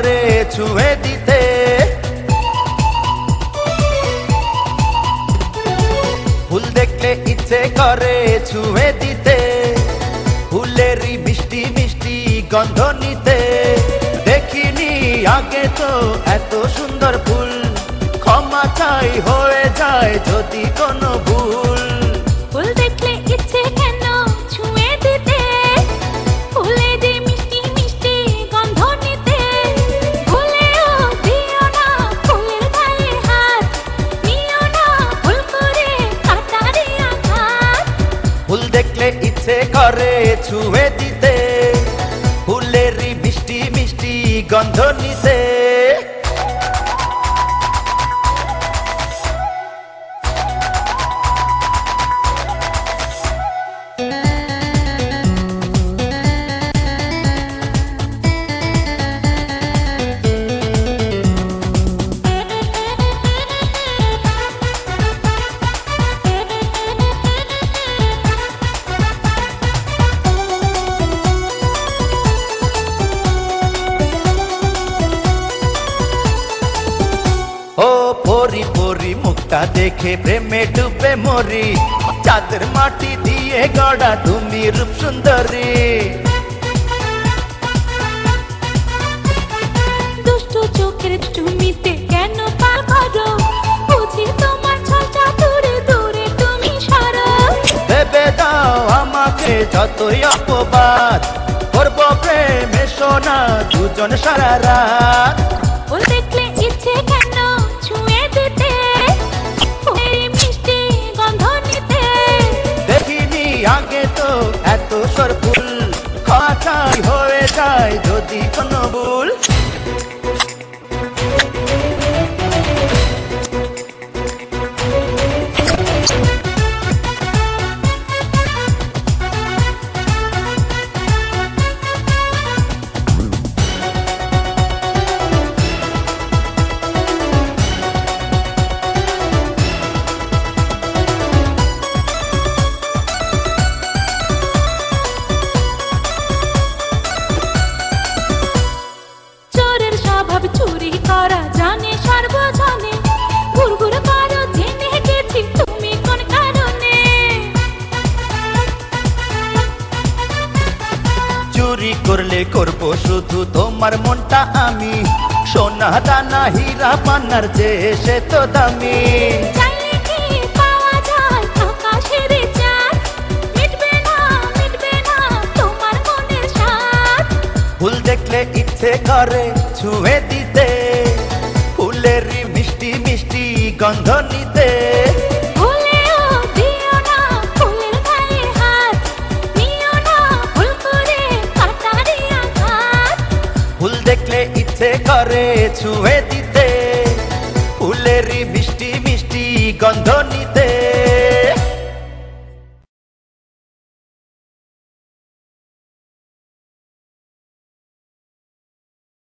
করে ছুঁয়ে দিতে। ফুল দেখলে ইচ্ছে করে ছুঁয়ে দিতে, ফুলেরই মিষ্টি মিষ্টি গন্ধ নিতে। দেখিনি আগে তো এত সুন্দর ফুল, ক্ষমা চাই হয়ে যায় যদি কোনো ভুল। ফুল দেখলে ইচ্ছে কেন ছুঁয়ে দিতে, ফুলেরই মিষ্টি মিষ্টি গন্ধ নিতে। ভুলেও দিও না ফুলের গায়ে হাত, নিও না ভুল করে কাঁটারি আঘাত। ফুল দেখলে ইচ্ছে করে ছুঁয়ে দিতে, ফুলেরই মিষ্টি মিষ্টি গন্ধ নিতে। ও পরি পরি মুখটা দেখে প্রেমে ডুবে মরি, চাঁদের মাটি দিয়ে গড়া তুমি রূপ সুন্দরী। দুষ্ট চোখের তুমিতে কেন পাগল, বুঝি তোমার ছলটা দূরে দূরে তুমি সরো। ভেবে দাও আমাকে যতই অপবাদ, করব প্রেমে সোনা দুজন সারা রাত। ফুল দেখলে ইচ্ছে কেন ছুঁয়ে দিতে, ফুলের মিষ্টি গন্ধ নিতে। দেখিনি আগে তো এত সর ফুল, খাঁচাই হয়ে যায় যদি কোনো ভুল। চুরি করা জানে সর্বজনে, ঘুরঘুর করো জেনে গেছি তুমি কোন কারণে। চুরি করলে করব শুধু তোমার মনটা আমি, সোনা দানা হীরা পান্নার যে সে তো দামি। চাইলে কি পাওয়া যায় আকাশের চাঁদ, মিটবে না তোমার মনের স্বাদ। ফুল দেখলে ইচ্ছে করে ছুঁয়ে দিতে, ফুলেরই মিষ্টি মিষ্টি গন্ধ নিতে। ভুলেও দিও না ফুলের গায়ে হাত, নিও না ভুল করে কাঁটারি আঘাত। ফুল দেখলে ইচ্ছে করে ছুঁয়ে দিতে, ফুলেরই মিষ্টি মিষ্টি গন্ধ নিতে।